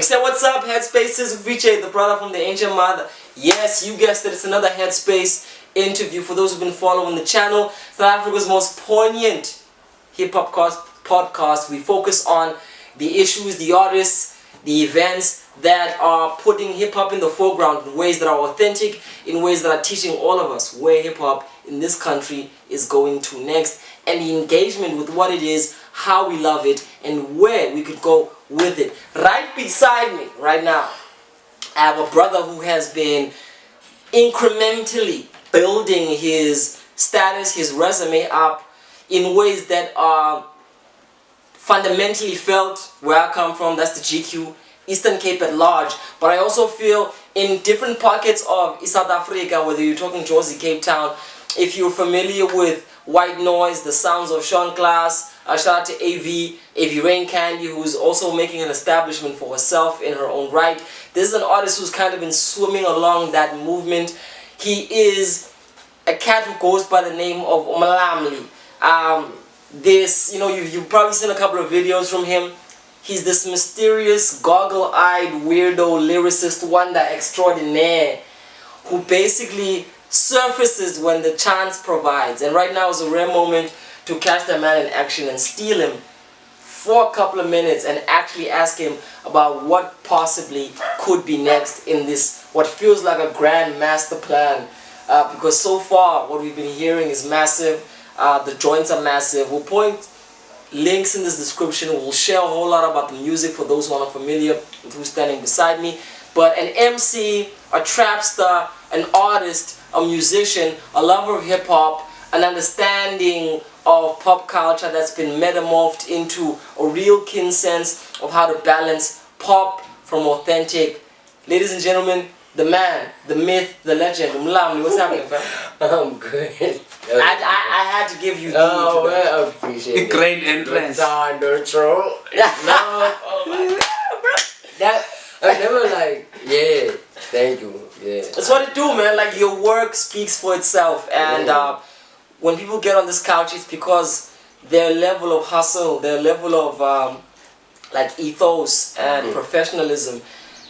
Say what's up, Headspaces. Viwe, the brother from the ancient mother. Yes, you guessed it. It's another Headspace interview. For those who've been following the channel, South Africa's most poignant hip-hop podcast. We focus on the issues, the artists, the events that are putting hip-hop in the foreground in ways that are authentic, in ways that are teaching all of us where hip-hop in this country is going to next, and the engagement with what it is, how we love it, and where we could go with it. Right beside me right now, I have a brother who has been incrementally building his status, his resume up in ways that are fundamentally felt where I come from. That's the GQ, Eastern Cape at large. But I also feel in different pockets of South Africa, whether you're talking Jersey, Cape Town, if you're familiar with White Noise, the sounds of Sean Class, shout out to AV Rain Candy, who's also making an establishment for herself in her own right. This is an artist who's kind of been swimming along that movement. He is a cat who goes by the name of Mlamli. You've probably seen a couple of videos from him. He's this mysterious, goggle-eyed, weirdo lyricist wonder extraordinaire who basically surfaces when the chance provides. And right now is a rare moment to catch the man in action and steal him for a couple of minutes and actually ask him about what possibly could be next in this, what feels like a grand master plan. Because so far what we've been hearing is massive. The joints are massive. We'll point links in this description. We'll share a whole lot about the music for those who are not familiar with who's standing beside me. But an MC, a trapster, an artist, a musician, a lover of hip-hop, an understanding of pop culture that's been metamorphed into a real keen sense of how to balance pop from authentic. Ladies and gentlemen, the man, the myth, the legend, Mlamli. What's happening, fam? I'm good. I had to give you the I appreciate it. Great entrance. Neutral. I never thank you. Yeah. That's what it do, man. Like, your work speaks for itself, and when people get on this couch, it's because their level of hustle, their level of ethos and professionalism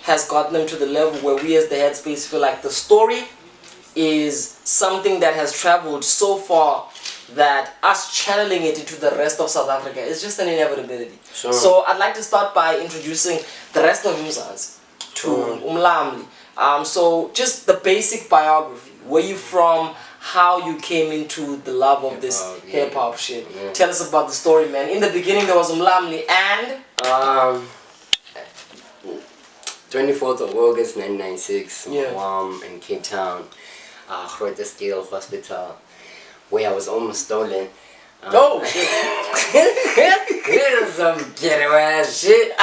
has gotten them to the level where we as the Headspace feel like the story is something that has traveled so far that us channeling it into the rest of South Africa is just an inevitability. Sure. So I'd like to start by introducing the rest of Mzansi to Mlamli. So just the basic biography. Where you from? How you came into the love of this hip-hop shit. Yeah. Tell us about the story, man. In the beginning there was Mlamli and 24th of August 1996, yeah. In Cape Town, Groote Steel Hospital, where I was almost stolen. Oh! Here's some Gqeberha shit.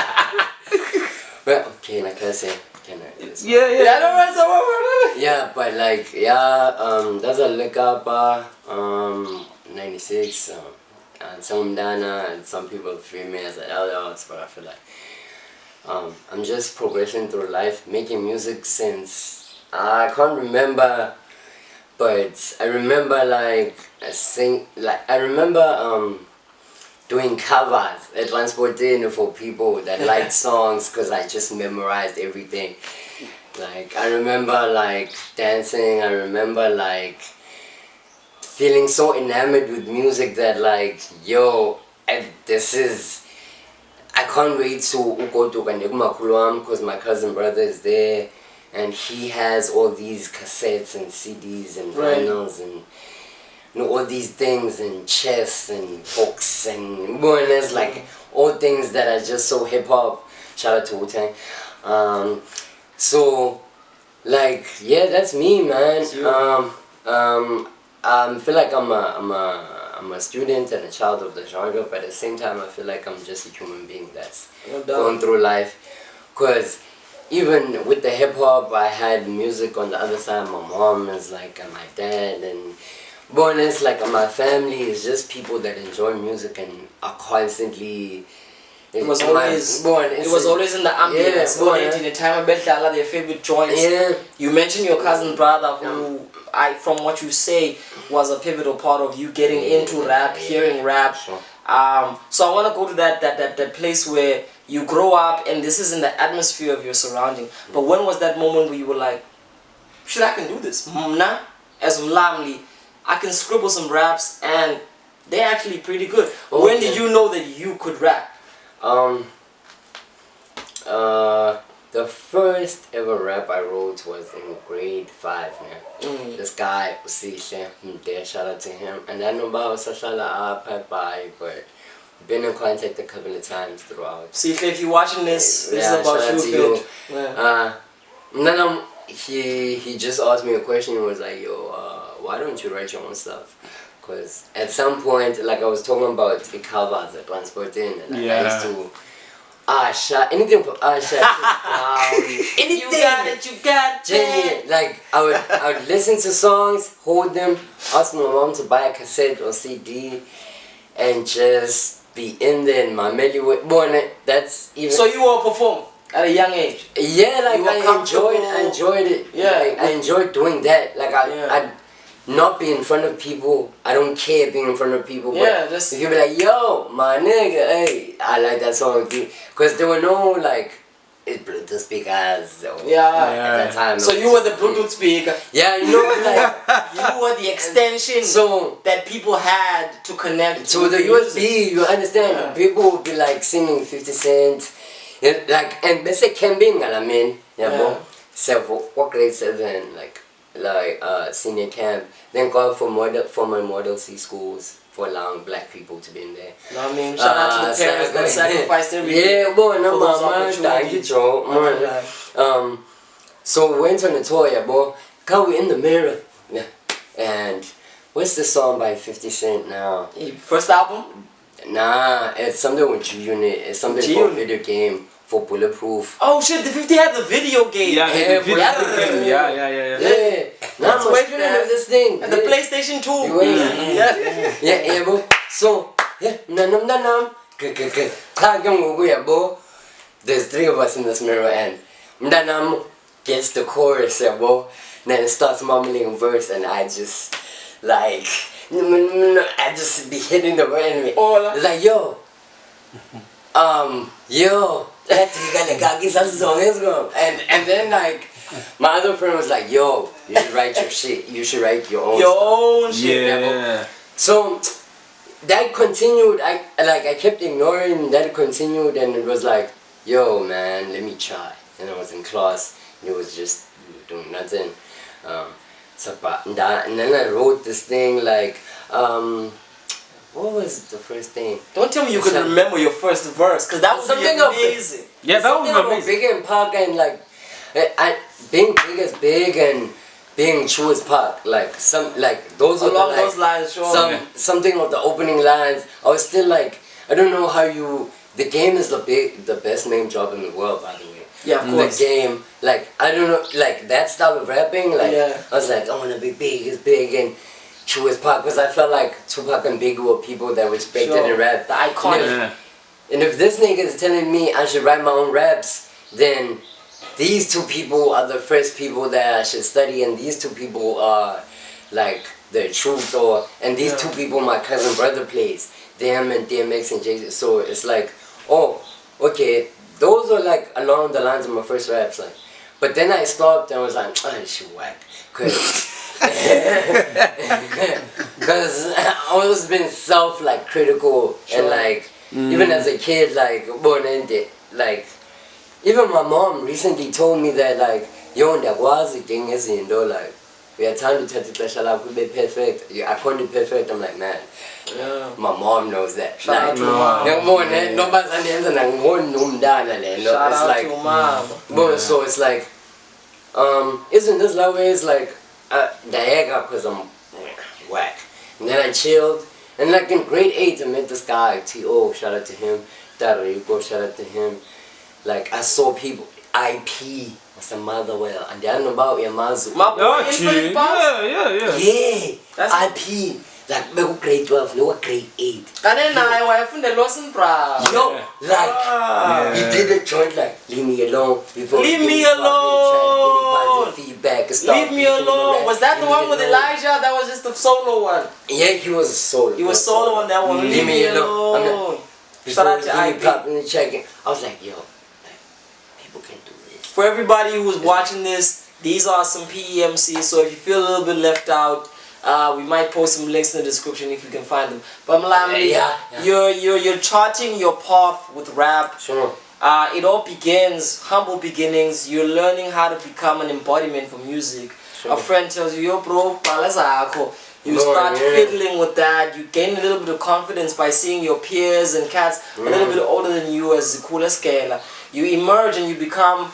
Well, okay, like I say, can I? Yeah, but that's a lick up, 96, and some Dana, and some people free me as an elder, but I feel like I'm just progressing through life, making music since I can't remember, but I remember doing covers at Transporting for people that liked songs because I just memorized everything. Like, I remember dancing, I remember feeling so enamored with music that I can't wait to go to Makulwam because my cousin brother is there and he has all these cassettes and CDs and vinyls and all these things and chess and books and there's all things that are just so hip hop. Shout out to Wu-Tang. So that's me, man. I feel like I'm a student and a child of the genre, but at the same time I feel like I'm just a human being that's going through life. Because even with the hip hop, I had music on the other side. My mom is and my dad, and it's my family is just people that enjoy music and are constantly. It was always in the ambience. In the time of Bedala, their favorite joints. Yeah. You mentioned your cousin brother, who from what you say was a pivotal part of you getting into rap, hearing rap. Sure. So I want to go to that place where you grow up, and this is in the atmosphere of your surrounding. But when was that moment where you were like, shit, I can do this. Nah, as Mlamli, I can scribble some raps, and they're actually pretty good. Okay. When did you know that you could rap? The first ever rap I wrote was in grade 5, man. This guy, Usihle, shout out to him. And I know about Sashala bye, but been in contact a couple of times throughout. See, if you're watching this, this is about you. Then he just asked me a question. He was like, yo, why don't you write your own stuff? Because at some point, like I was talking about the covers that transport in, and I used to anything for anything. You got it, you got it. Like I would listen to songs, hold them, ask my mom to buy a cassette or CD, and just be in there in my melody with that's even. So you all perform at a young age? Yeah, like I enjoyed it. Yeah, like, I enjoyed doing that. Like I'd not be in front of people. I don't care being in front of people. Yeah, but if you be like, yo, my nigga, hey, I like that song. Because there were no like Bluetooth speakers. At that time. So you were the Bluetooth speaker. Yeah, you know, like you were the extension that people had to connect to the USB. You understand? Yeah. People would be like singing 50 Cent, like, and they say camping. I mean, so what grade 7, like senior camp, then go for my Model C schools for allowing black people to be in there. No, I mean, shout out to the parents that sacrificed everything. Yeah, boy, no, thank you, Joe. So we went on the tour, yeah, boy. Come we in the mirror, yeah. And what's the song by 50 Cent now? First album? Nah, it's something with G-Unit. It's something for a video game. For Bulletproof. Oh shit, the 50 had the video game. Yeah. Yeah. Now I'm waiting for this thing. And the PlayStation 2. Yeah, bro. So, there's 3 of us in this mirror, and Mdanam gets the chorus, bro. Then it starts mumbling a verse, and I just like, I just be hitting the enemy. It's like, yo, and then like my other friend was like, yo, you should write your shit. You should write your own shit. Yeah. So that continued. I kept ignoring. That continued, and it was like, yo, man, let me try. And I was in class, and it was just doing nothing. And then I wrote this thing like. What was the first thing? Don't tell me you couldn't remember your first verse, because that was something amazing. Yeah, that was amazing. Big and Park, and like, being big is big and being true as Park. Like those are along those lines, sure. Something of the opening lines. I was still like, I don't know how you. The game is the best name job in the world, by the way. Yeah, of course. The game, like I don't know, like that style of rapping. Like I was like, I wanna be big as big and. True as Pac, because I felt like Tupac and Biggie were people that respected in rap. The iconic. And if this nigga is telling me I should write my own raps, then these 2 people are the first people that I should study, and these 2 people are like the truth, and these 2 people my cousin brother plays, them and DMX and Jay-Z. So it's like, oh, okay, those are like along the lines of my first raps, like. But then I stopped and was like, oh, shit, whack, because I always been critical and like even as a kid even my mom recently told me that like yo ndiyakwazi ke ngezinto like uyathanda uthatha ixesha lakho ube perfect I can't be perfect. I'm like, man, my mom knows that. Like ngiyabona noma zandenza nangiboni nomntana lento. It's like so it's like isn't this that way? It's like Diega, because I'm whack. And then I chilled. And like in grade 8, I met this guy, T.O., shout out to him. Tarico, shout out to him. Like I saw people, IP, was a Motherwell. And they know about your Mazu. Yeah. That's IP. Like we were grade 12, we were grade 8. And then I went the Lawson Brown. Yo, like, he did a joint like, leave me alone. Leave me alone. Feedback. Leave me alone. Was that the one with Elijah? That was just the solo one. Yeah, he was a solo. He was solo on that one. Leave me alone. Shout out to IP. Popping the check. I was like, yo, like, people can do this. For everybody who's watching this, these are some PEMCs, so if you feel a little bit left out, we might post some links in the description if you can find them. But Mlamli, you're charting your path with rap. Sure. It all begins, humble beginnings. You're learning how to become an embodiment for music. Sure. A friend tells you, yo bro, you start fiddling with that. You gain a little bit of confidence by seeing your peers and cats a little bit older than you as Zikula Scala. You emerge and you become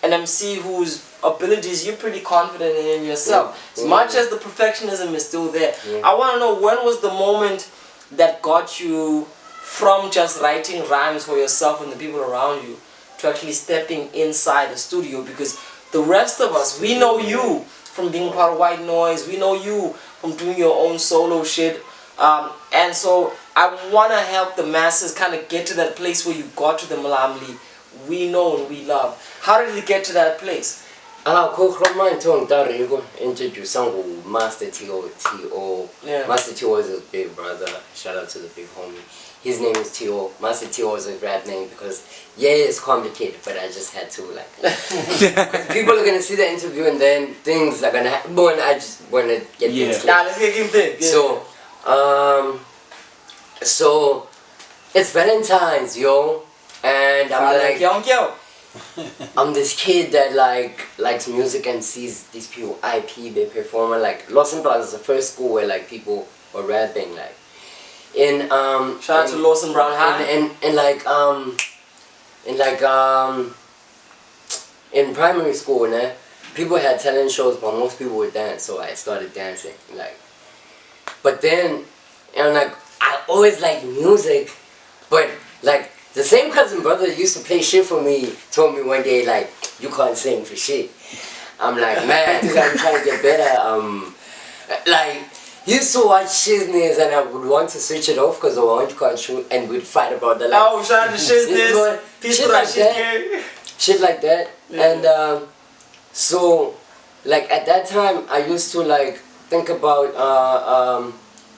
an MC whose abilities you're pretty confident in yourself. As much as the perfectionism is still there. I want to know, when was the moment that got you from just writing rhymes for yourself and the people around you to actually stepping inside the studio? Because the rest of us, we know you from being part of White Noise, we know you from doing your own solo shit, and so I want to help the masses kind of get to that place where you got to the Mlamli we know and we love. How did you get to that place? Introduce Master T.O. Master T.O. is a big brother. Shout out to the big homie. His name is T.O. Master T.O. is a rap name because it's complicated, but I just had to because people are gonna see the interview and then things are gonna happen. But I just wanna get things clear. Let's get things. So it's Valentine's, yo, and I'm like, I'm this kid that likes music and sees these people IP they performing. Like Lawson Brown is the first school where like people were rapping like shout out to Lawson Brown High. In primary school, people had talent shows, but most people would dance, so I started dancing. But then I always liked music, but the same cousin brother that used to play shit for me told me one day, you can't sing for shit. I'm like, man, I'm trying to get better. He used to watch Shizness and I would want to switch it off because I want to control and we'd fight about the shout out to Shizness. Shit like that. And so, at that time, I used to think about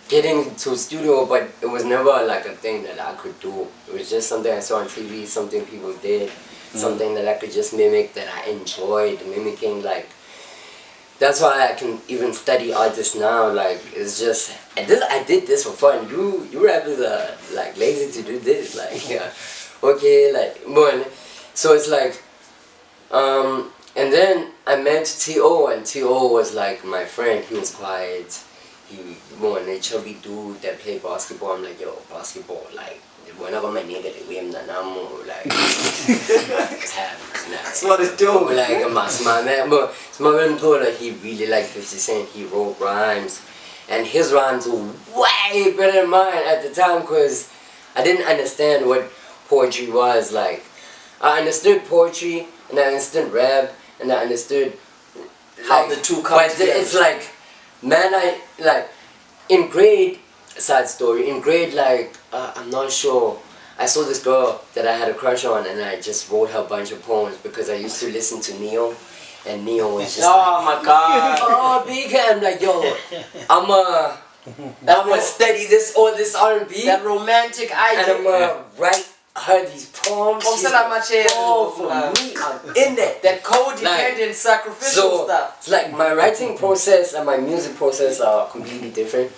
getting to a studio, but it was never a thing that I could do. It was just something I saw on TV, something people did, something that I could just mimic, that I enjoyed mimicking. That's why I can even study artists now. It's just I did this for fun. You rappers are lazy to do this. So it's and then I met T.O. and T.O. was my friend. He was quiet. He was a chubby dude that played basketball. I'm like, yo, basketball, whenever my nigga they wear that's what it's doing. My man, but my man told he really liked 50 Cent. He wrote rhymes, and his rhymes were way better than mine at the time because I didn't understand what poetry was. I understood poetry and I understood rap and I understood how the two come together. It's man, in grade, side story, in grade, I'm not sure, I saw this girl that I had a crush on and I just wrote her a bunch of poems because I used to listen to Neo, and Neo was just my god. Oh, big, I'm like, yo, I'ma study this R&B. That romantic idea. And I'ma write her these poems. For me, I'm in that. That codependent, sacrificial stuff. It's my writing process and my music process are completely different.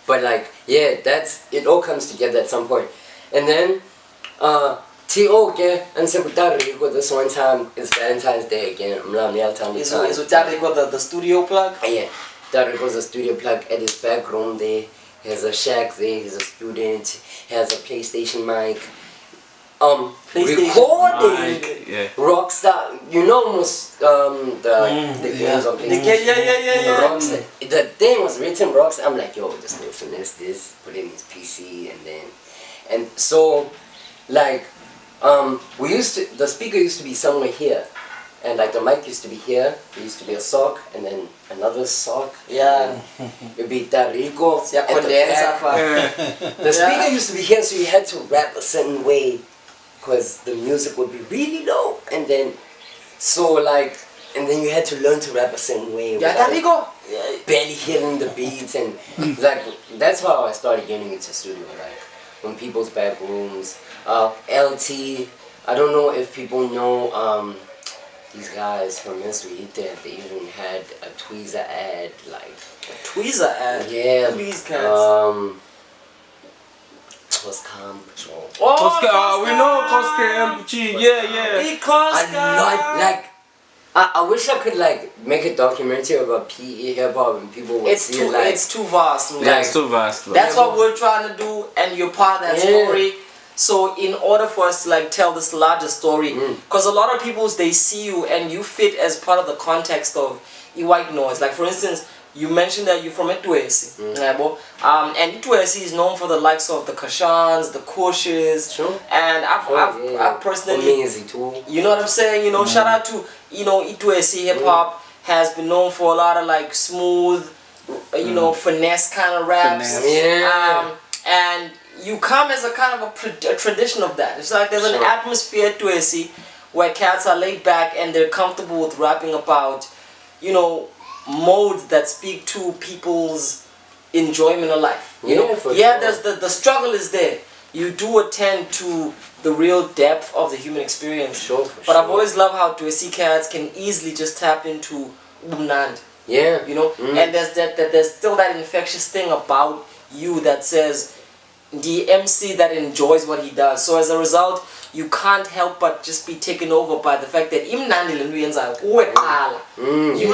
But it all comes together at some point. And then T.O. and Puerto this one time, it's Valentine's Day again. Is the studio plug? Yeah, Puerto Rico's a studio plug at his back room there. He has a shack there, he's a student, he has a PlayStation mic. Recording Rockstar, most the games on PlayStation. Rockstar. The thing was written Rockstar. I'm like, yo, just need to finesse this, put it in his PC, and so the speaker used to be somewhere here, and the mic used to be here. There used to be a sock, and then another sock. Yeah. It'd be Tarico. The speaker used to be here, so you had to rap a certain way, because the music would be really low, and then and then you had to learn to rap a certain way. Barely hitting the beats, and that's how I started getting into studio. on people's back rooms. LT, I don't know if people know these guys from Missouri. They even had a tweezer ad, like a tweezer ad. Yeah. Please, cats. Coscam Patrol. Oh, we know Coscam. Yeah. I wish I could like make a documentary about PE hip hop and people would see it. Like, it's too vast. Yeah, it's too vast. That's what we're trying to do, and you're part of that story. So in order for us to like tell this larger story, because a lot of people, they see you and you fit as part of the context of white noise. Like for instance, you mentioned that you're from Ituesi, and Ituesi is known for the likes of the Kashans, the Kushes, and I've personally, you know what I'm saying? You know, shout out to Ituesi hip hop has been known for a lot of like smooth, finesse kind of raps, and you come as a kind of a tradition of that. It's like there's an atmosphere to Ituesi where cats are laid back and they're comfortable with rapping about, modes that speak to people's enjoyment of life. There's the struggle is there. You do attend to the real depth of the human experience. I've always loved how Ituesi cats can easily just tap into umnand. And there's still that infectious thing about you that says the MC that enjoys what he does. So as a result, you can't help but just be taken over by the fact that you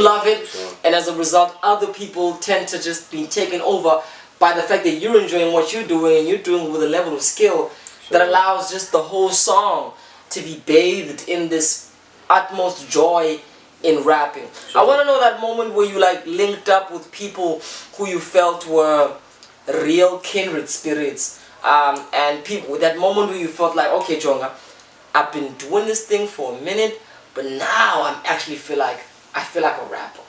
love it, and as a result, other people tend to just be taken over by the fact that you're enjoying what you're doing, and you're doing it with a level of skill that allows just the whole song to be bathed in this utmost joy in rapping. I want to know that moment where you like linked up with people who you felt were real kindred spirits, and people, that moment where you felt like, okay, Jonga, I've been doing this thing for a minute, but now I actually feel like a rapper.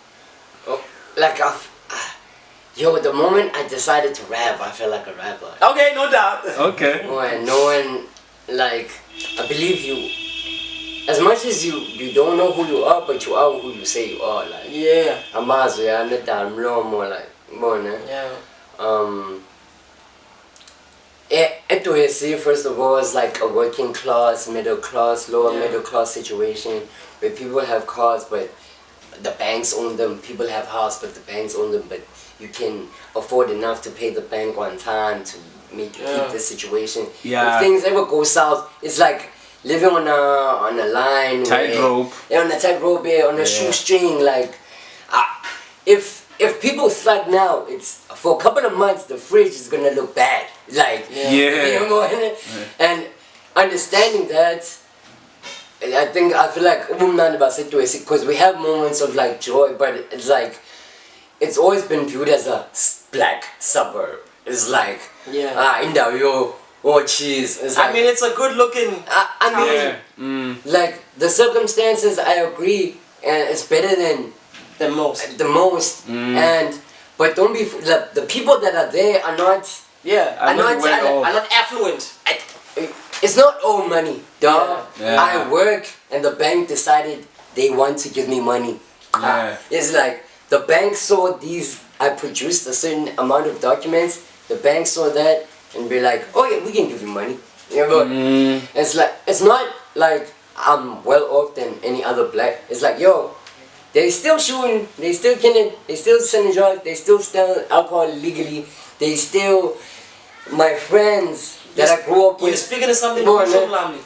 The moment I decided to rap, I felt like a rapper. Okay, no doubt. Okay. When no one, like, I believe you, as much as you don't know who you are, but you are who you say you are. Like, Ituesi, first of all, is like a working class, middle class, lower middle class situation where people have cars but the banks own them. People have house but the banks own them, but you can afford enough to pay the bank on time to keep the situation. If things ever go south, it's like living on a line, tightrope. On a tightrope, on a shoestring. Like, if people slack now, it's for a couple of months the fridge is gonna look bad. Like, and understanding that, I feel like because we have moments of like joy, but it's like it's always been viewed as a black suburb. It's like cheese. It's like, I mean, it's a good looking. Like the circumstances, I agree, and it's better than the most. But don't be the people that are there are not. Are not affluent. It's not all money, dog. I work and the bank decided they want to give me money. It's like the bank saw these. I produced a certain amount of documents. The bank saw that and be like, oh yeah, we can give you money. It's like, it's not like I'm well off than any other black. It's like, yo, they still shooting, they still killing, they still selling drugs, they still selling alcohol legally, they still, my friends that I grew up with. You're speaking of something crucial, Mlamli.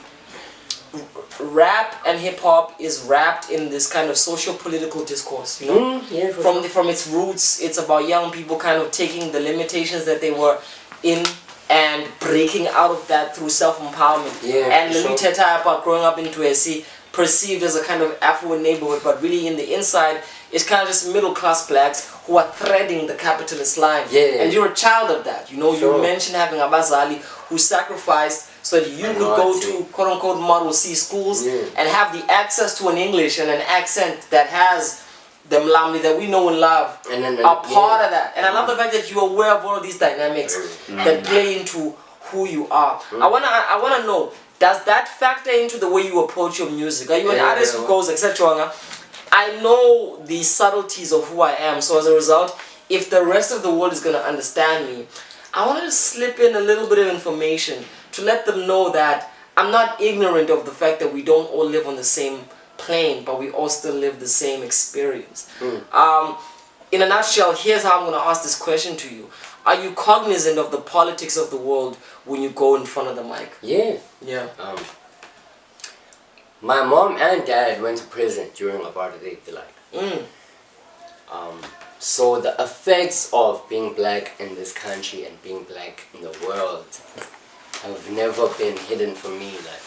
Rap and hip hop is wrapped in this kind of social political discourse, from its roots. It's about young people kind of taking the limitations that they were in and breaking out of that through self-empowerment. And Lyricist about growing up in Ituesi, perceived as a kind of affluent neighborhood, but really in the inside it's kind of just middle-class blacks who are threading the capitalist line. And you're a child of that. You mentioned having Abazali who sacrificed so that you could go to quote-unquote Model C schools and have the access to an English and an accent that has the Mlamli that we know and love are part of that. And I love the fact that you're aware of all of these dynamics that play into who you are. I wanna know, does that factor into the way you approach your music? Are you an artist who goes, etc.? I know the subtleties of who I am, so as a result, if the rest of the world is gonna understand me, I wanted to slip in a little bit of information to let them know that I'm not ignorant of the fact that we don't all live on the same plane, but we all still live the same experience. In a nutshell, here's how I'm going to ask this question to you. Are you cognizant of the politics of the world when you go in front of the mic? Yeah. Yeah. My mom and dad went to prison during apartheid. So the effects of being black in this country and being black in the world have never been hidden from me. Like,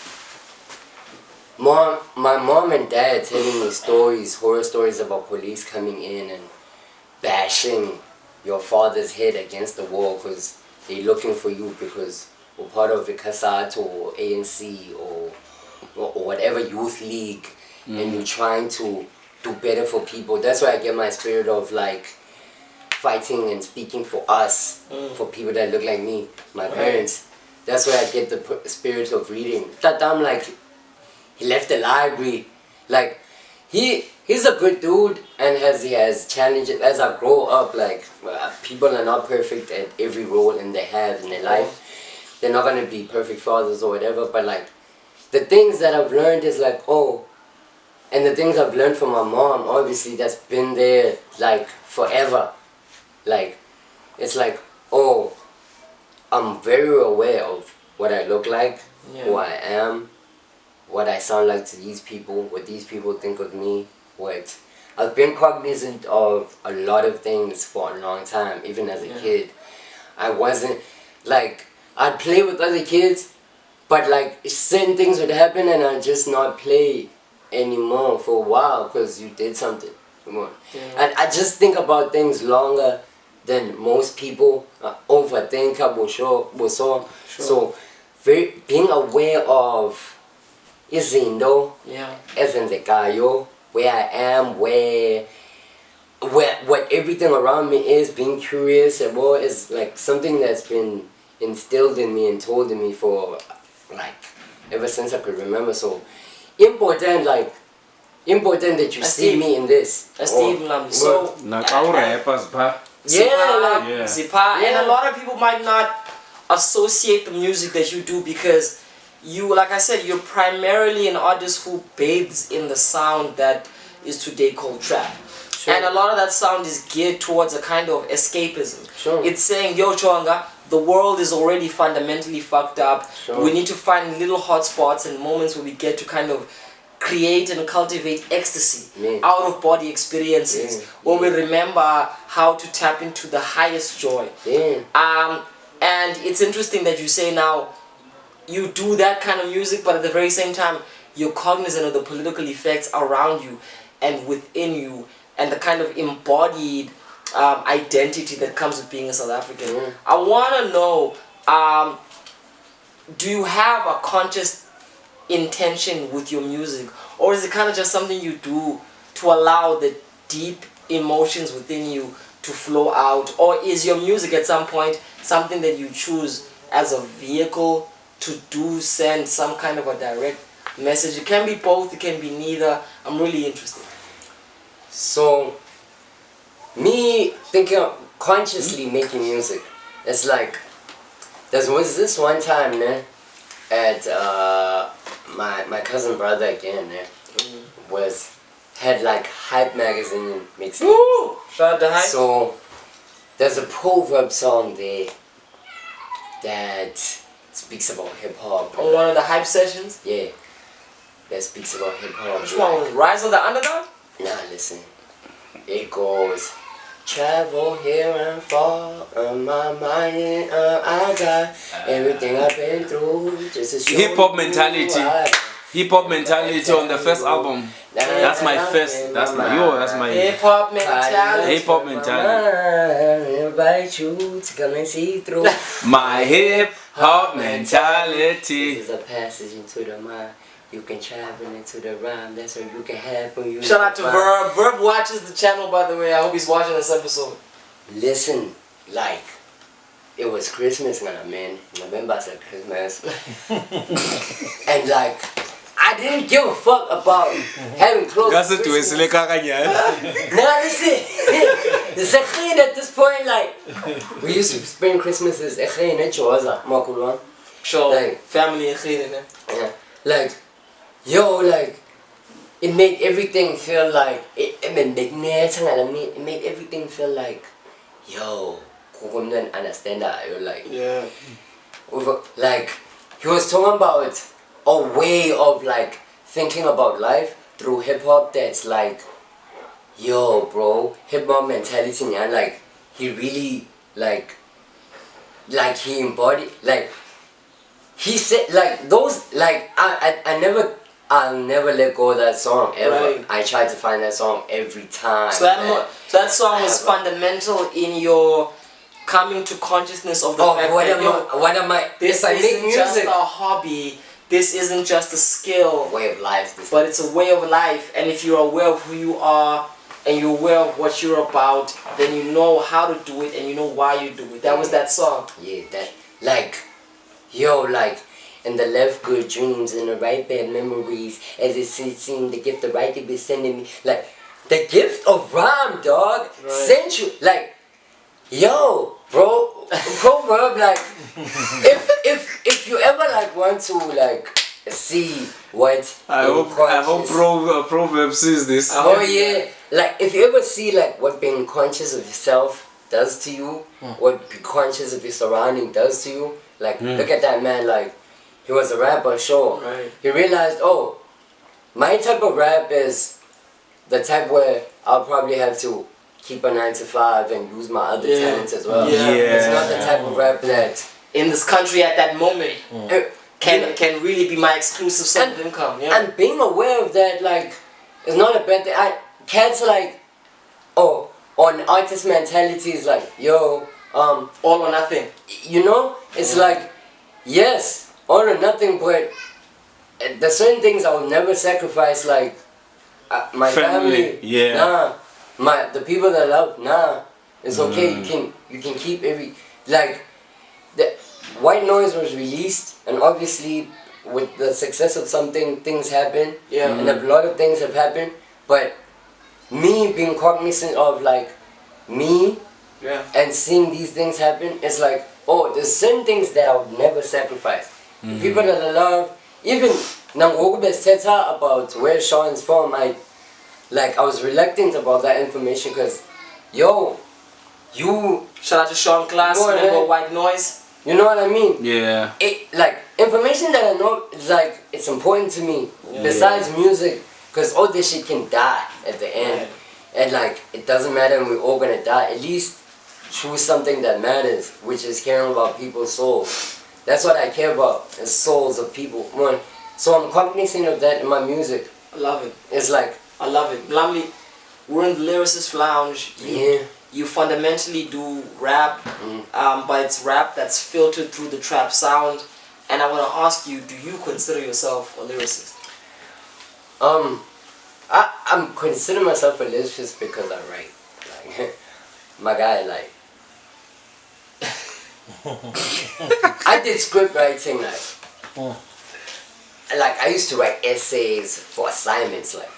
my mom and dad telling me stories, horror stories about police coming in and bashing your father's head against the wall because they're looking for you because we're part of the CASAT or ANC or whatever youth league, and you're trying to do better for people. That's why I get my spirit of like fighting and speaking for us, for people that look like me, my parents. That's why I get the spirit of reading. Tatam, like, he left the library. Like, he's a good dude and he has challenges. As I grow up, like, people are not perfect at every role and they have in their life. They're not going to be perfect fathers or whatever, but like, the things that I've learned is like, oh, and the things I've learned from my mom, obviously, that's been there, like, forever. Like, it's like, oh, I'm very aware of what I look like, who I am, what I sound like to these people, what these people think of me, what... I've been cognizant of a lot of things for a long time, even as a kid. I wasn't, like, I'd play with other kids, but like, certain things would happen and I'd just not play anymore for a while because you did something. Come on. And I just think about things longer than most people overthink. So being aware of izinto ezenzekayo, where I am, what everything around me is, being curious and more is like something that's been instilled in me and told in me for like ever since I could remember. So important that you see me in this. Mlamli. So Zipa, and a lot of people might not associate the music that you do because you, like I said, you're primarily an artist who bathes in the sound that is today called trap. And a lot of that sound is geared towards a kind of escapism. It's saying, yo Chonga, the world is already fundamentally fucked up. We need to find little hotspots and moments where we get to kind of create and cultivate ecstasy, out of body experiences, where we remember how to tap into the highest joy. And it's interesting that you say now you do that kind of music, but at the very same time you're cognizant of the political effects around you and within you and the kind of embodied identity that comes with being a South African. I want to know, do you have a conscious intention with your music, or is it kind of just something you do to allow the deep emotions within you to flow out, or is your music at some point something that you choose as a vehicle to send some kind of a direct message? It can be both, it can be neither. I'm really interested. So, me thinking of consciously making music, it's like, there was this one time, at my cousin brother again, had like Hype magazine mixed. Shout out to Hype. So, there's a proverb song there that speaks about hip hop. On one of the Hype sessions? Yeah, that speaks about hip hop. Which one was Rise of the Underdog? Nah, listen. It goes, travel here and far, on my mind, I got everything I've been through. Just to show hip-hop mentality. Hip-hop mentality on the first album. That's my first. That's my hip-hop mentality. Hip-hop mentality. I invite you to come and see through my hip-hop mentality. This is a passage into the mind. You can travel into the rhyme. That's where you can have when you. Shout out to Verb. Verb watches the channel, by the way. I hope he's watching this episode. Listen, like, it was Christmas, man. November said Christmas. And like, I didn't give a fuck about having clothes. That's it. Now listen. The second at this point, like, we used to spend Christmases in Joza, Makulwan. Sure, like, family and yeah, like, yo, like, it made everything feel like, it made everything feel like, yo, I don't understand that, you're like, yeah. Like, he was talking about a way of like thinking about life through hip hop that's like, yo, bro, hip hop mentality, man, like, he really like he embodied, like, he said, like, those, like, I'll never let go of that song ever. Right. I try to find that song every time. So that song was fundamental in your coming to consciousness of the fact that what am I? This isn't just a hobby. This isn't just a skill. Way of life. But it's a way of life. And if you're aware of who you are and you're aware of what you're about, then you know how to do it and you know why you do it. That was that song. Yeah, that, like, yo, like, and the left good dreams and the right bad memories, as it seemed the gift of right to be sending me, like, the gift of rhyme, dog. Right. Sent you, like, yo, bro, proverb, like, if you ever like want to like see what I hope Proverb sees this. Oh yeah, like, if you ever see like what being conscious of yourself does to you, what being conscious of your surrounding does to you, like, look at that man, like, he was a rapper, sure. Right. He realized, oh, my type of rap is the type where I'll probably have to keep a 9 to 5 and use my other talents as well. Yeah. It's not the type of rap that In this country at that moment can really be my exclusive source of income. Yeah. And being aware of that, like, is not a bad thing. Cats like, oh, on artist mentality is like, yo, all or nothing. You know, it's like, yes, all or nothing, but there's certain things I will never sacrifice, like my family. Yeah. Nah, the people that I love. Nah, it's okay. You can keep every, like, the White Noise was released, and obviously with the success of something, things happen. Yeah. And a lot of things have happened, but me being cognizant of like me. Yeah. And seeing these things happen, it's like, oh, there's certain things that I would never sacrifice. The people that I love, even Nangoku Beseta about where Sean's from, I was reluctant about that information because, yo, you... Shout out to Sean Class, member White Noise. You know what I mean? Yeah. It, like, information that I know, is like, it's important to me. Yeah. Besides music, because all this shit can die at the end. Right. And like, it doesn't matter and we're all gonna die. At least choose something that matters, which is caring about people's souls. That's what I care about, is souls of people. So I'm cognizant of that in my music. I love it. It's like, I love it. Mlamli, we're in the Lyricist Lounge. You fundamentally do rap, but it's rap that's filtered through the trap sound. And I want to ask you, do you consider yourself a lyricist? I'm considering myself a lyricist because I write. Like, my guy, like, I did script writing, like I used to write essays for assignments, like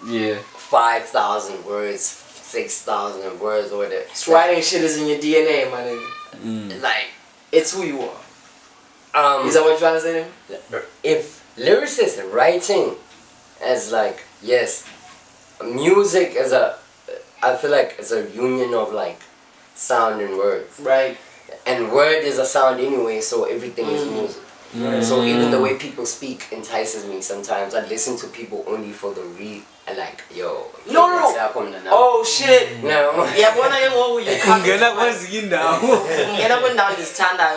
5,000 words, 6,000 words, or whatever. Writing shit is in your DNA, my nigga. Like, it's who you are. Is that what you're trying to say to me? If lyricist and writing as like, yes, music is I feel like it's a union of like sound and words. Right. And word is a sound anyway, so everything is music. So even the way people speak entices me sometimes. I listen to people only for the like, yo. No. Oh shit. No. Yeah, when I know you come. Now.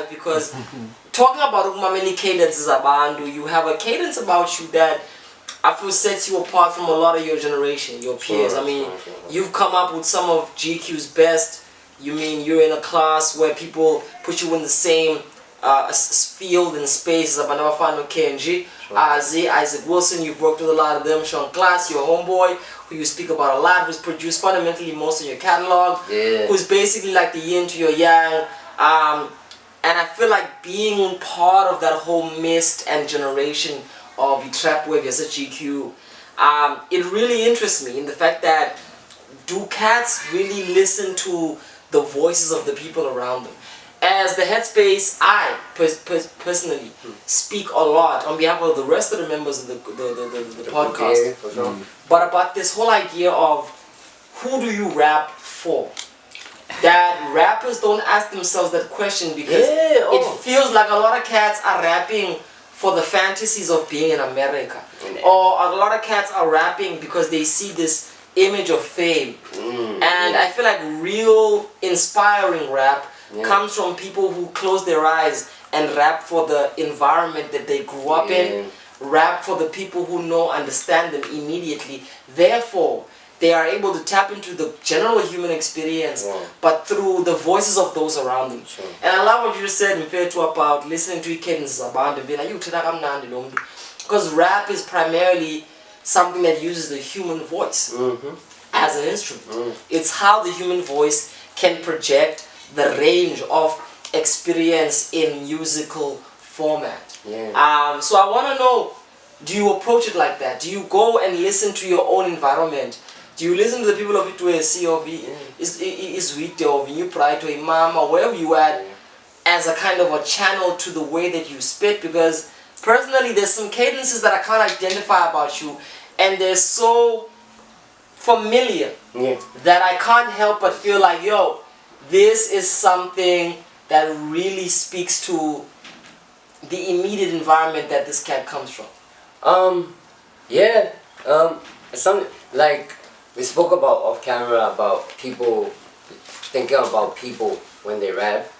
Because talking about Mlamli cadences abantu, you have a cadence about you that I feel sets you apart from a lot of your generation, your peers. I mean, you've come up with some of GQ's best. You mean you're in a class where people put you in the same field and space as Abanabafano KNG. Isaac Wilson, you've worked with a lot of them. Sean Class, your homeboy, who you speak about a lot, who's produced fundamentally most of your catalog. Who's basically like the yin to your yang. And I feel like being part of that whole mist and generation of the trap wave as a GQ, it really interests me in the fact that do cats really listen to the voices of the people around them? As the Headspace, I personally speak a lot on behalf of the rest of the members of the podcast, but about this whole idea of who do you rap for? That rappers don't ask themselves that question because it feels like a lot of cats are rapping for the fantasies of being in America, or a lot of cats are rapping because they see this image of fame, and I feel like real inspiring rap comes from people who close their eyes and rap for the environment that they grew up in, rap for the people who understand them immediately. Therefore, they are able to tap into the general human experience, but through the voices of those around them. And I love what you just said in fair to about listening to cadences about and being like, because rap is primarily something that uses the human voice as an instrument. It's how the human voice can project the range of experience in musical format. So I want to know, do you approach it like that? Do you go and listen to your own environment? Do you listen to the people of it where COV is with or you pride to imam or wherever you are as a kind of a channel to the way that you spit? Because personally there's some cadences that I can't identify about you and they're so familiar that I can't help but feel like, yo, this is something that really speaks to the immediate environment that this cat comes from. Some like we spoke about off camera about people thinking about people when they rap,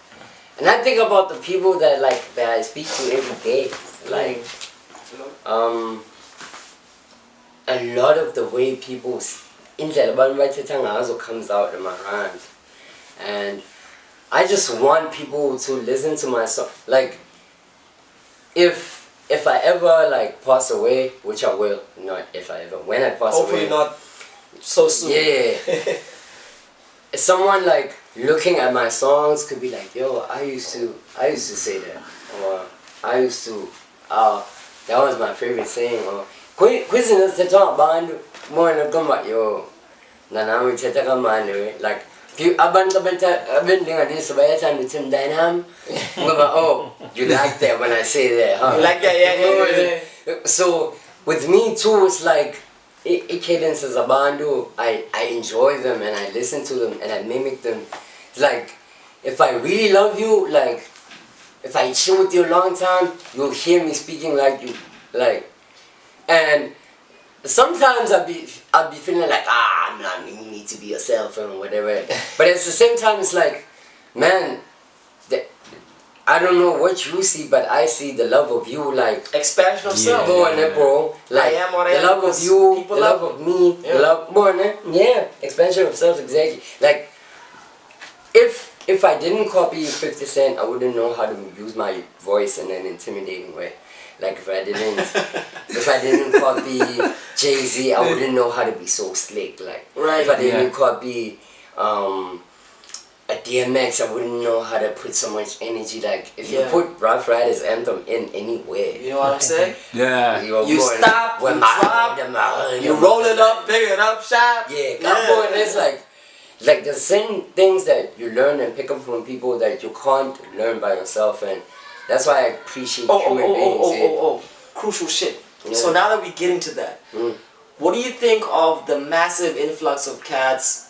and I think about the people that I speak to every day. Like a lot of the way people comes out in my rhymes, and I just want people to listen to my song. Like if I ever pass away, which I will, not if I ever, when I pass away. Hopefully not so soon. Someone looking at my songs could be like, yo, I used to say that, or I used to, that was my favorite saying, or quizzing to talk about more than come about yo, nanami teta kamano, like you oh, you like that when I say that, huh? You like that, yeah. So with me too, it's like cadences abandu. I enjoy them and I listen to them and I mimic them. It's like if I really love you, like if I chill with you a long time, you'll hear me speaking like you, and sometimes I'll be feeling like you need to be yourself and whatever. But at the same time, it's like, man, I don't know what you see, but I see the love of you, expansion of self. Bro, like I am what I the love of you, the love of me, the love, expansion of self, exactly. Like if I didn't copy 50 Cent, I wouldn't know how to use my voice in an intimidating way. Like if I didn't copy Jay-Z, I wouldn't know how to be so slick. Like if I didn't copy a DMX, I wouldn't know how to put so much energy. Like if you put Rough Riders anthem in anywhere, you know what I'm saying? You stop, you drop, you roll it up, pick it up, shop. And it's like the same things that you learn and pick up from people that you can't learn by yourself, and that's why I appreciate human beings. Crucial shit. So now that we get into that, what do you think of the massive influx of cats,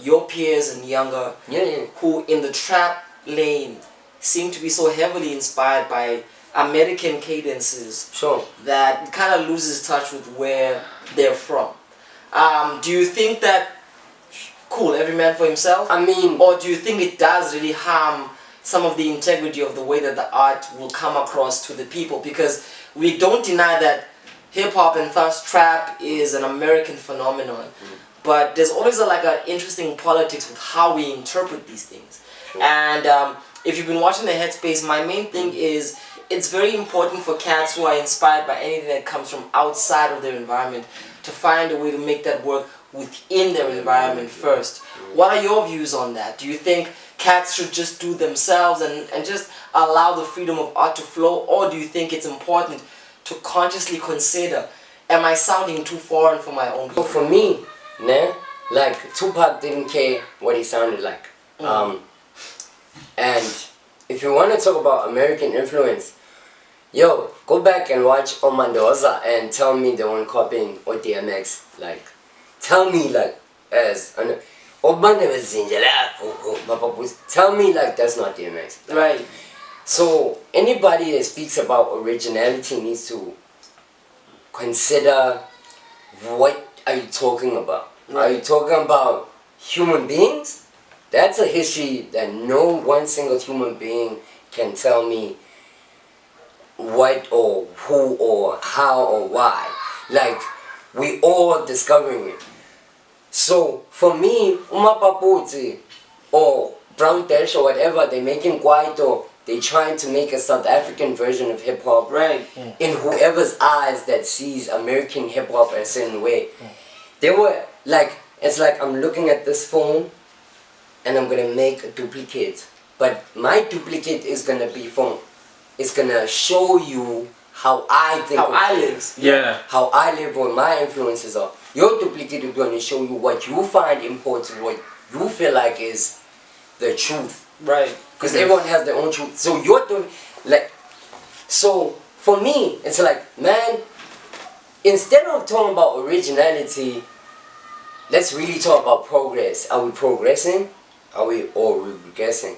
your peers and younger, who in the trap lane seem to be so heavily inspired by American cadences that it kind of loses touch with where they're from? Do you think that, cool, every man for himself? I mean, or do you think it does really harm some of the integrity of the way that the art will come across to the people? Because we don't deny that hip-hop and thus trap is an American phenomenon, but there's always an interesting politics with how we interpret these things. And if you've been watching the Headspace, my main thing is it's very important for cats who are inspired by anything that comes from outside of their environment to find a way to make that work within their environment first. What are your views on that? Do you think cats should just do themselves and just allow the freedom of art to flow, or do you think it's important to consciously consider, am I sounding too foreign for my own people? For me, like Tupac didn't care what he sounded like. And if you want to talk about American influence, yo, go back and watch Omandoza and tell me they weren't copying or DMX. Like, tell me like as an tell me like that's not DMX. Right. So anybody that speaks about originality needs to consider what are you talking about? Right. Are you talking about human beings? That's a history that no one single human being can tell me what or who or how or why. Like, we all discovering it. So for me, Umapaputi or Brown Dash or whatever, they making Kwaito, they trying to make a South African version of hip hop. Right. In whoever's eyes that sees American hip hop a certain way. They were like, it's like I'm looking at this phone and I'm gonna make a duplicate. But my duplicate is gonna be from, it's gonna show you how I think. How I live. Yeah. How I live, what my influences are. Your duplicate is gonna show you what you find important, what you feel like is the truth. Right. Because everyone has their own truth. So you're doing, like, so for me, it's like, man, instead of talking about originality, let's really talk about progress. Are we progressing? Are we regressing?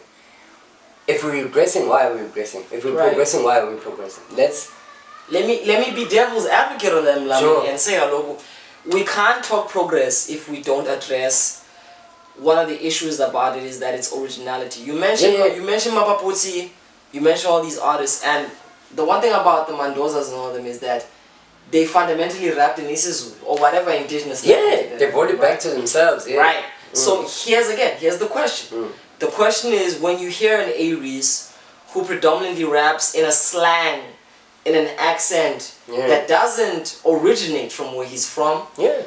If we're regressing, why are we regressing? If we're progressing, why are we progressing? Let me be devil's advocate on them, Sure. and say, hello, we can't talk progress if we don't address one of the issues about it is that it's originality. You mentioned Mapaputi, you mentioned all these artists, and the one thing about the Mandozas and all of them is that they fundamentally rapped in Isizu or whatever indigenous language. They brought it back to themselves. Yeah. Right. So here's the question. The question is, when you hear an Aries who predominantly raps in a slang, in an accent that doesn't originate from where he's from,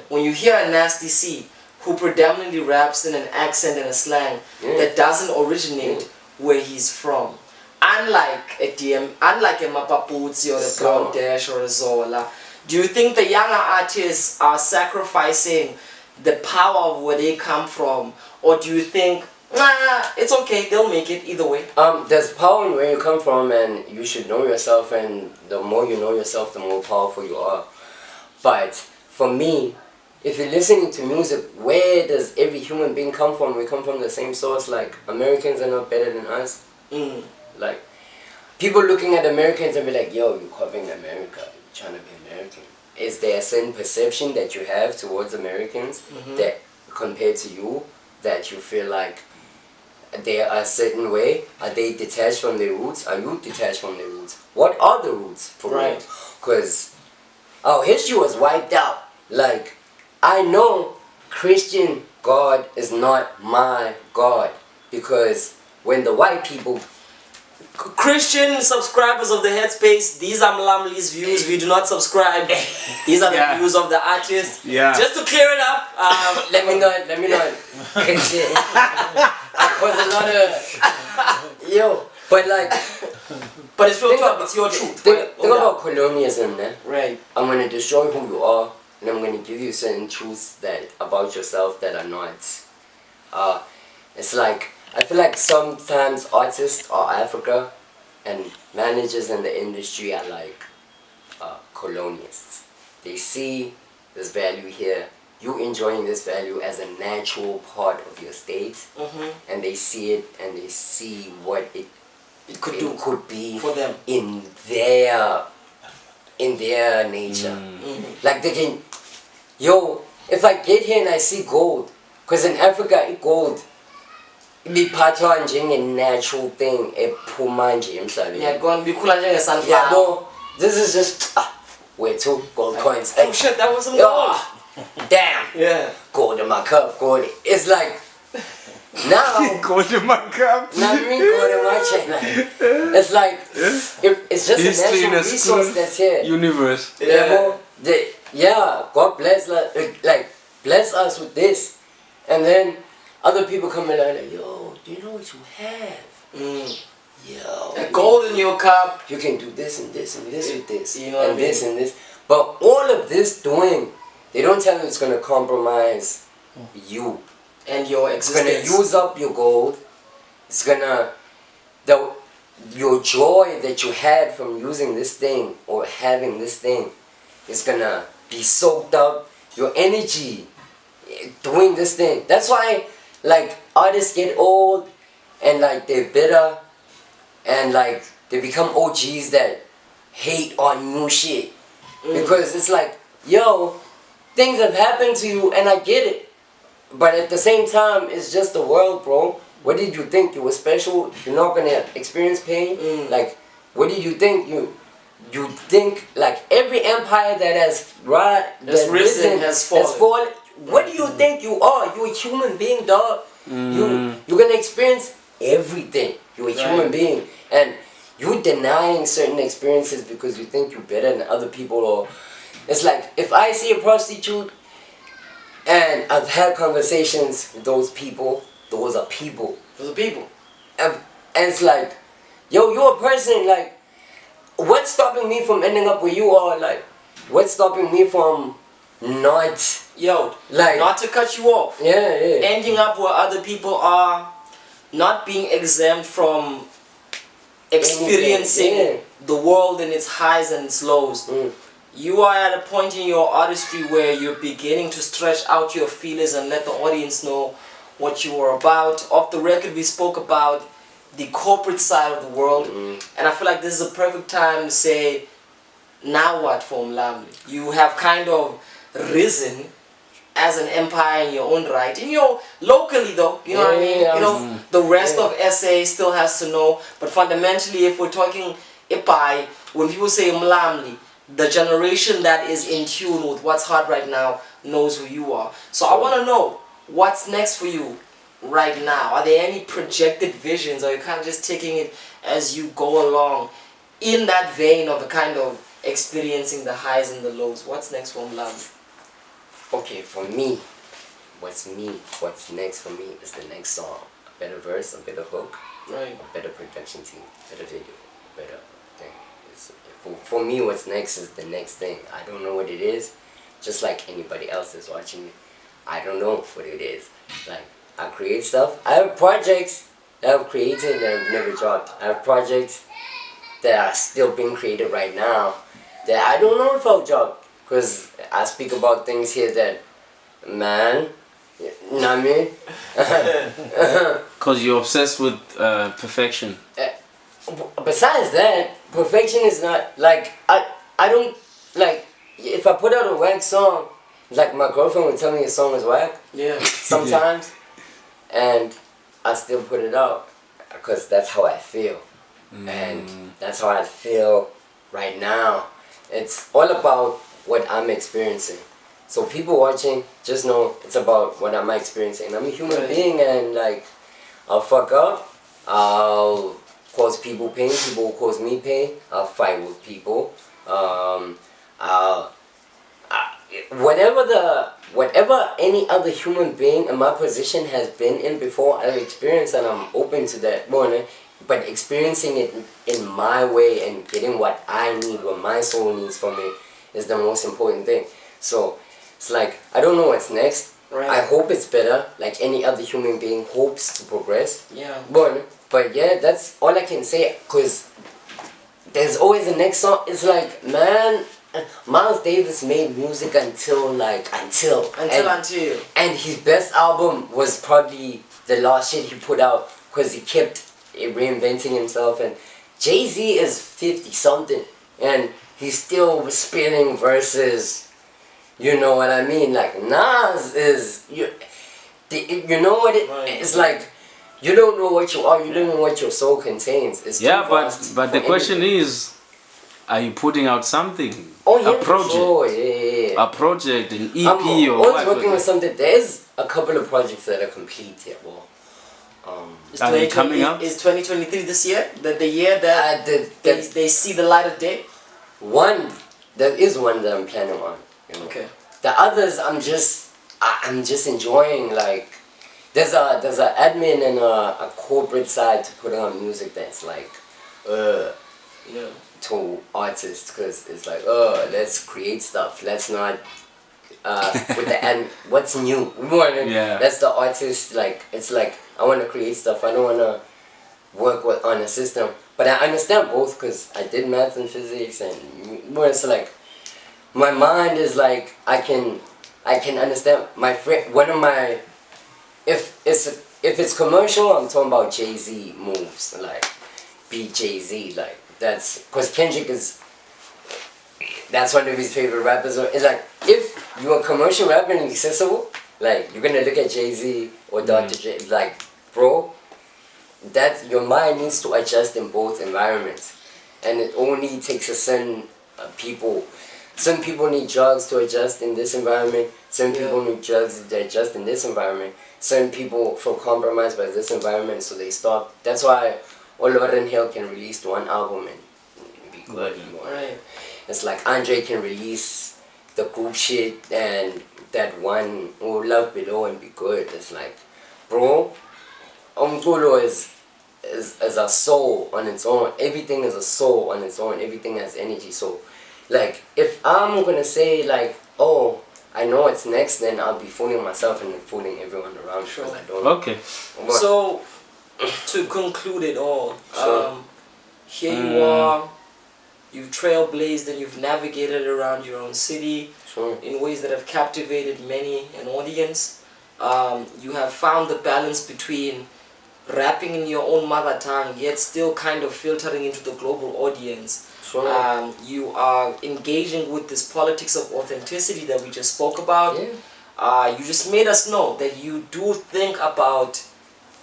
when you hear a Nasty C who predominantly raps in an accent and a slang that doesn't originate where he's from, unlike a Mapaputi or a Brown Dash or a Zola, do you think the younger artists are sacrificing the power of where they come from, or do you think, nah, it's okay, they'll make it either way? There's power in where you come from, and you should know yourself, and the more you know yourself, the more powerful you are. But for me, if you're listening to music, where does every human being come from? We come from the same source. Like, Americans are not better than us. Like, people looking at Americans and be like, yo, you're copying America, you're trying to be American. Is there a certain perception that you have towards Americans that compared to you, that you feel like they are a certain way? Are they detached from their roots? Are you detached from their roots? What are the roots for real? Because our history was wiped out. Like, I know Christian God is not my God, because when the white people... Christian subscribers of the Headspace, these are Mlamli's views. We do not subscribe. These are the views of the artist. Just to clear it up, let me not. I cause a lot of but like, but it's real talk. It's your truth. Think about colonialism, man. Right. I'm gonna destroy who you are, and I'm gonna give you certain truths that about yourself that are not. It's like, I feel like sometimes artists or Africa and managers in the industry are like colonialists. They see this value here, you enjoying this value as a natural part of your state, and they see it and they see what it could be for them in their nature. Like they can, if I get here and I see gold, because in Africa gold biphathwa njenge natural thing ephuma nje emhlabeni. Yeah, go on, bikhula njenge sunflower. This is just where two gold coins. Oh shit, that was some gold. Damn. Yeah. Gold in my cup, gold. It's like now gold in my cup. Not me gold in my chain. It's like it's just a natural resource that's here. Universe. God bless like bless us with this, and then other people come in like, yo, do you know what you have? Yo, gold in your cup. You can do this and this and this with this, you know, and this. But all of this doing, they don't tell you it's gonna compromise you. And your existence. It's gonna use up your gold. It's gonna your joy that you had from using this thing or having this thing is gonna be soaked up. Your energy doing this thing. That's why like artists get old and like they're bitter and like they become OGs that hate on new shit. Because it's like, yo, things have happened to you and I get it. But at the same time, it's just the world, bro. What did you think? You were special? You're not gonna experience pain? Like, what did you think? You think like every empire that has risen has fallen. What do you think you are? You're a human being, dog. You're gonna experience everything. You're a human being, and you're denying certain experiences because you think you're better than other people. Or it's like if I see a prostitute, and I've had conversations with those people. Those are people. Those are people. And it's like, yo, you're a person. Like, what's stopping me from ending up where you are? Like, what's stopping me from not, like, not to cut you off. Yeah. Ending up where other people are, not being exempt from experiencing the world in its highs and its lows. You are at a point in your artistry where you're beginning to stretch out your feelers and let the audience know what you are about. Off the record, we spoke about the corporate side of the world, and I feel like this is a perfect time to say, now what for Mlamli? You have kind of risen as an empire in your own right. And locally though, you know what I mean? You know, the rest of SA still has to know, but fundamentally if we're talking Ipai, when people say Mlamli, the generation that is in tune with what's hot right now knows who you are. So I want to know, what's next for you right now? Are there any projected visions, or are you kind of just taking it as you go along in that vein of the kind of experiencing the highs and the lows? What's next for Mlamli? Okay, for me, what's next for me is the next song. A better verse, a better hook, right? A better production team, better video, better thing. For me, what's next is the next thing. I don't know what it is, just like anybody else is watching me. I don't know what it is. Like, I create stuff. I have projects that I've created that I've never dropped. I have projects that are still being created right now that I don't know if I'll drop. Because I speak about things here that, man, you know what I mean? Because you're obsessed with perfection. Besides that, perfection is not, like, I don't, like, if I put out a whack song, like my girlfriend would tell me a song is whack. Yeah. Sometimes. And I still put it out. Because that's how I feel. And that's how I feel right now. It's all about what I'm experiencing. So people watching, just know it's about what I'm experiencing. I'm a human being, and like, I'll fuck up. I'll cause people pain. People will cause me pain. I'll fight with people. Whatever any other human being in my position has been in before, I've experienced, and I'm open to that more. But experiencing it in my way and getting what I need, what my soul needs from it, is the most important thing. So it's like, I don't know what's next. Right. I hope it's better, like any other human being hopes to progress. Yeah. But yeah, that's all I can say, because there's always the next song. It's like, man, Miles Davis made music until. And his best album was probably the last shit he put out, because he kept reinventing himself. And Jay-Z is 50 something and he's still spinning verses, you know what I mean? Like Nas is, you know what it's like, you don't know what you are, you don't know what your soul contains. It's but the question is, are you putting out something? A project? Sure. Yeah. A project, an EP, I'm or always working with something. There's a couple of projects that are complete yet. Are they coming up? Is 2023 this year? The year that they see the light of day? There is one that I'm planning on. You know? Okay. The others, I'm just enjoying. Like, there's a admin and a corporate side to putting on music that's like, to artists, because it's like, let's create stuff. Let's not with the and what's new. Yeah. That's the artist. Like it's like I want to create stuff. I don't want to work on a system. But I understand both because I did math and physics, and more it's like my mind is like I can understand my friend. One of my if it's commercial, I'm talking about Jay-Z moves, like beat Jay-Z, like that's because Kendrick is. That's one of his favorite rappers. It's like if you're a commercial rapper and accessible, like you're gonna look at Jay-Z or Dr. J, like bro, that your mind needs to adjust in both environments, and it only takes a certain people. Some people need drugs to adjust in this environment. Some people need drugs to adjust in this environment. Some people feel compromised by this environment, so they stop. That's why Lauryn Hill can release one album and be good. Right. It's like Andre can release the group shit and that one Love Below and be good. It's like, bro, Umculo is a soul on its own. Everything is a soul on its own. Everything has energy. So, like, if I'm gonna say like, oh, I know it's next, then I'll be fooling myself and fooling everyone around. Sure. I don't. Okay. So, to conclude it all, here you are. You've trailblazed and you've navigated around your own city in ways that have captivated many an audience. You have found the balance between rapping in your own mother tongue yet still kind of filtering into the global audience. You are engaging with this politics of authenticity that we just spoke about. You just made us know that you do think about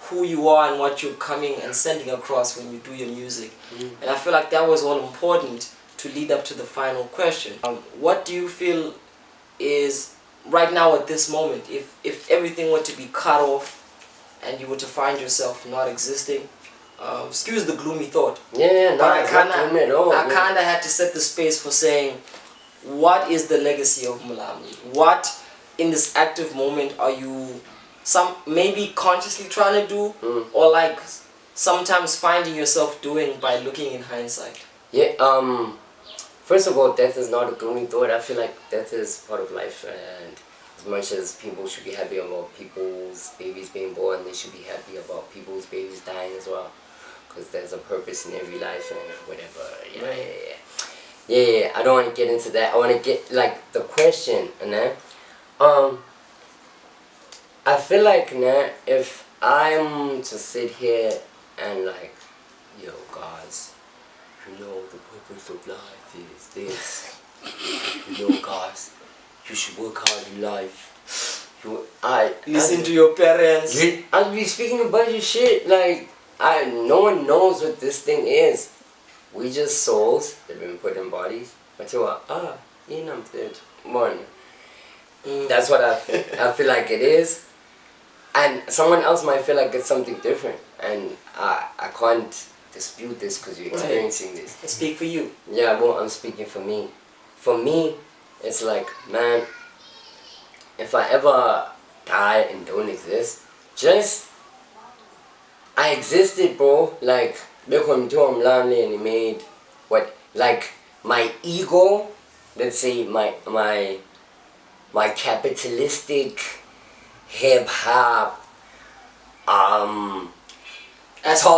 who you are and what you're coming and sending across when you do your music. And I feel like that was all important to lead up to the final question. What do you feel is right now at this moment, if everything were to be cut off and you were to find yourself not existing, excuse the gloomy thought, but I kind of had to set the space for saying, what is the legacy of Mlamli? What in this active moment are you maybe consciously trying to do, or like sometimes finding yourself doing by looking in hindsight? First of all, death is not a gloomy thought. I feel like death is part of life, and as much as people should be happy about people's babies being born, they should be happy about people's babies dying as well, because there's a purpose in every life and whatever. I don't want to get into that. I want to get like the question, I feel like if I'm to sit here and like, yo guys, you know the purpose of life is this. You know guys, you should work hard in life. Listen to your parents. I'll be speaking a bunch of shit like no one knows what this thing is. We just souls that have been put in bodies. But you are that's what I feel like it is. And someone else might feel like it's something different, and I can't dispute this because you're experiencing this. I speak for you. Yeah, well, I'm speaking for me. For me, it's like, man, if I ever die and don't exist, I existed, bro. Like, Mlamli and he made what, like, my ego, let's say my capitalistic hip-hop, top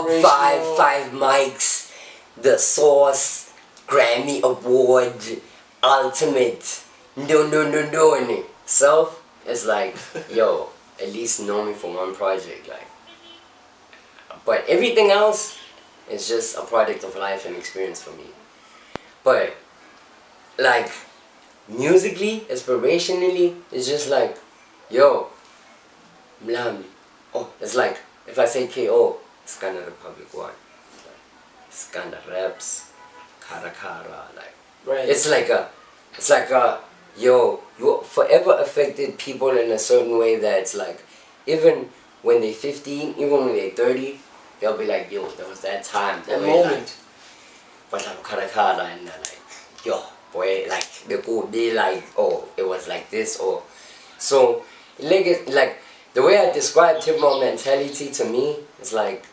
five mics, the Source, Grammy Award, ultimate, no. Self is like, yo, at least know me for one project, like. But everything else is just a product of life and experience for me. But, like, musically, inspirationally, it's just like, yo, Mlamli. Oh, it's like, if I say KO, it's kind of Republic One. It's kind of raps, kara, like. Right. It's like a, yo, you forever affected people in a certain way that's like, even when they're 15, even when they're 30, they'll be like, yo, there was that time. That moment. But I'm kara, and they're like, yo, boy, like, they could be like, oh, it was like this, or, so, like, the way I describe hip-hop mentality to me is like,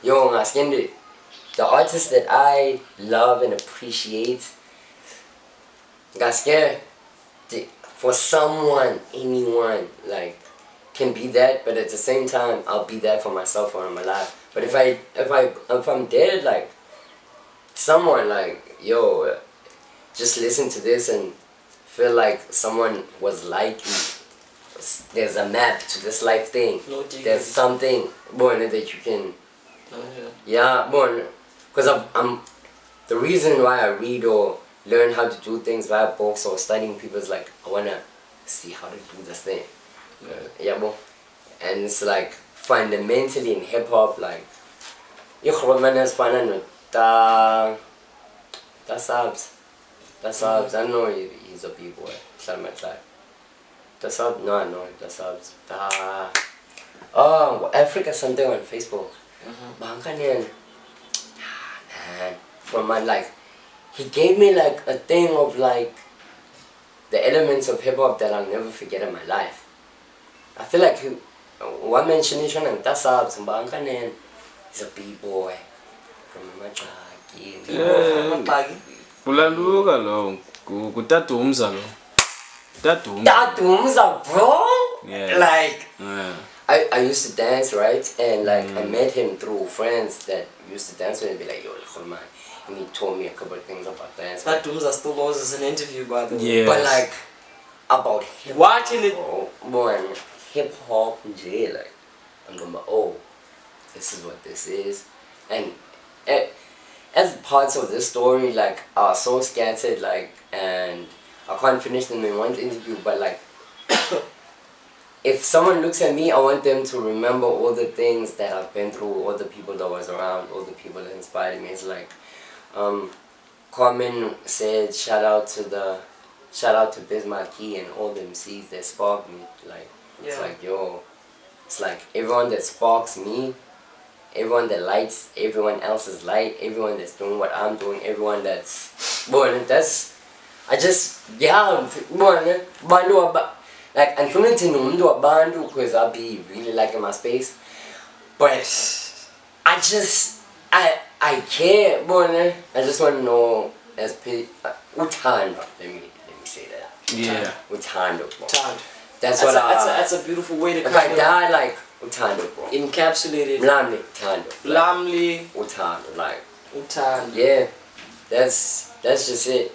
yo, the artists that I love and appreciate, for someone, anyone, like, can be that, but at the same time, I'll be that for myself when I'm alive. But if I'm dead, like, someone like, yo, just listen to this and feel like someone was like you. There's a map to this life thing. No, there's something, born that you can. Yeah, born, because I'm the reason why I read or learn how to do things via books or studying people is like I wanna see how to do this thing. Yeah, bro. And it's like fundamentally in hip hop, like That's Sabs. That's Sabs. I know he's a b-boy. That's Sabs. No, I know that's Sabs. Oh, Africa something on Facebook. Man, from my like, he gave me like a thing of like the elements of hip hop that I'll never forget in my life. I feel like one mention is on that's Sabs. He's a b-boy from Mataki. Ulaluka lo, kutatumza lo. Tatumza, bro. Yeah. Like, yeah. I used to dance, right? And like I met him through friends that used to dance with and be like, yo, man. And he told me a couple of things about dance. Tatumza still goes as an interview, by the way. Yes. But like about hip watching it, boy, hip hop, like I'm going, oh, this is what this is, and as parts of this story like are so scattered, like, and I can't finish them in one interview, but like if someone looks at me, I want them to remember all the things that I've been through, all the people that was around, all the people that inspired me. It's like Carmen said, shout out to Biz Marquis and all the MCs that sparked me. Like, it's like, yo, it's like everyone that sparks me, everyone that lights everyone else's light, everyone that's doing what I'm doing, everyone that's born. That's I just born bandu like unfortunately no bandu because I'll be really liking my space, but I care born. I just want to know as utando. Let me say that. Yeah. Utando. That's a beautiful way to. If I die like. Utando, bro. Encapsulated. Mlamli, Utando. Mlamli. Utando, like. Utando. Yeah, that's just it.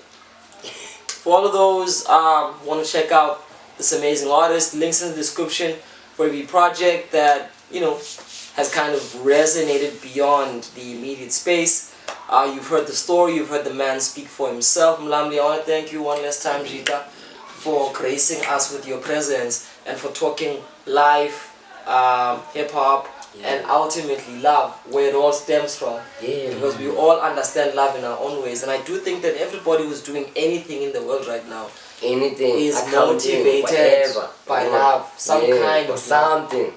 For all of those want to check out this amazing artist, links in the description for every project that has kind of resonated beyond the immediate space. You've heard the story, you've heard the man speak for himself. Mlamli, I want to thank you one last time, Jita, for gracing us with your presence and for talking live. Hip-hop and ultimately love, where it all stems from, because we all understand love in our own ways, and I do think that everybody who's doing anything in the world right now is motivated by love, some kind of something.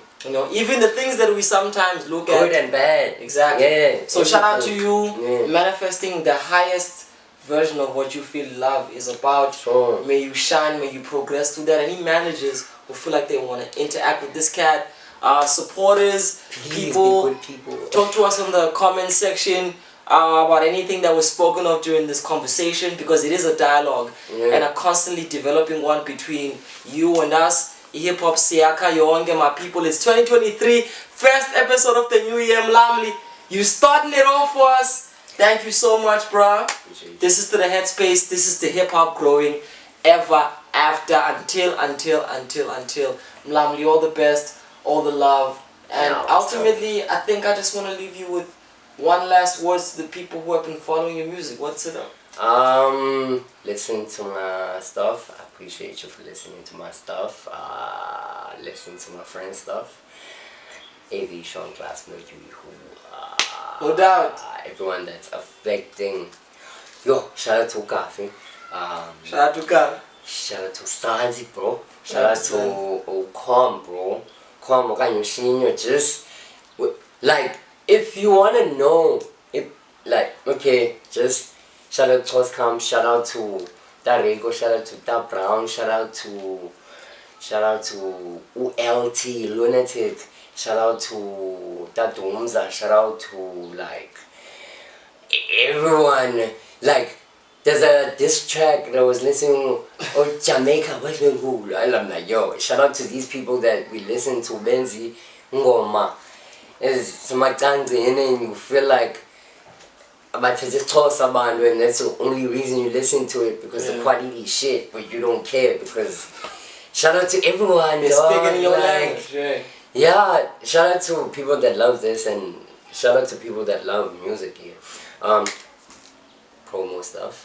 Even the things that we sometimes look at good and bad. Exactly. So shout out to you, manifesting the highest version of what you feel love is about. May you shine, may you progress through that. Any managers who feel like they want to interact with this cat, supporters, people, talk to us in the comment section about anything that was spoken of during this conversation, because it is a dialogue and a constantly developing one between you and us. Hip Hop Siaka Yonge, my people. It's 2023, first episode of the new year. Mlamli, you starting it off for us. Thank you so much, bruh. This is to the headspace. This is the hip hop growing ever after until. Mlamli, all the best. All the love, and ultimately I think I just want to leave you with one last words to the people who have been following your music. What's it up? Listen to my stuff. I appreciate you for listening to my stuff. Listen to my friend's stuff. AV Sean Class, no doubt. Everyone that's affecting. Yo, shout out to Kafi. Shout out to Kafi. Shout out to Sanji, bro. Shout out to Ocom, bro. Just like if you wanna know, just shout out to Toscam, shout out to Darego, shout out to Da Brown, shout out to ULT Lunatic, shout out to Dadumza, shout out to like everyone, like there's a diss track that I was listening, oh Jamaica, what's the rule? I'm like, yo, shout out to these people that we listen to Benzi Ngoma. It's my and you feel like but to just toss about and that's the only reason you listen to it because the quality is shit, but you don't care because shout out to everyone. It's speaking your language, right? Yeah, shout out to people that love this and shout out to people that love music here. Promo stuff.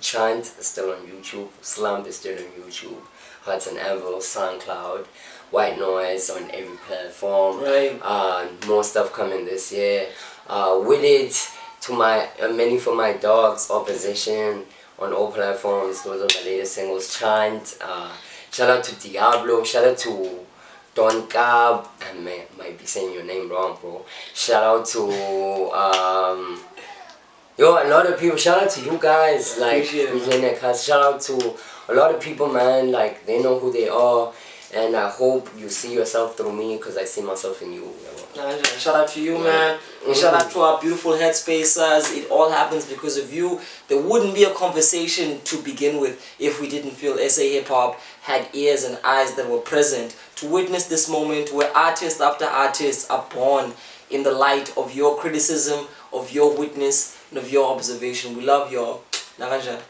Chant is still on YouTube. Slump is still on YouTube. Hearts and Anvil, SoundCloud, White Noise on every platform. Right. More stuff coming this year. With it, to my many for my dogs, Opposition on all platforms. Those are my latest singles. Chant. Shout out to Diablo. Shout out to Don Cab. I might be saying your name wrong, bro. Shout out to yo, a lot of people, shout out to you guys, like, shout out to a lot of people, man, like, they know who they are, and I hope you see yourself through me, because I see myself in you. Shout out to you, man. Shout out to our beautiful headspacers. It all happens because of you. There wouldn't be a conversation to begin with if we didn't feel SA Hip Hop had ears and eyes that were present to witness this moment where artist after artist are born in the light of your criticism, of your witness, and of your observation. We love y'all. Naranja.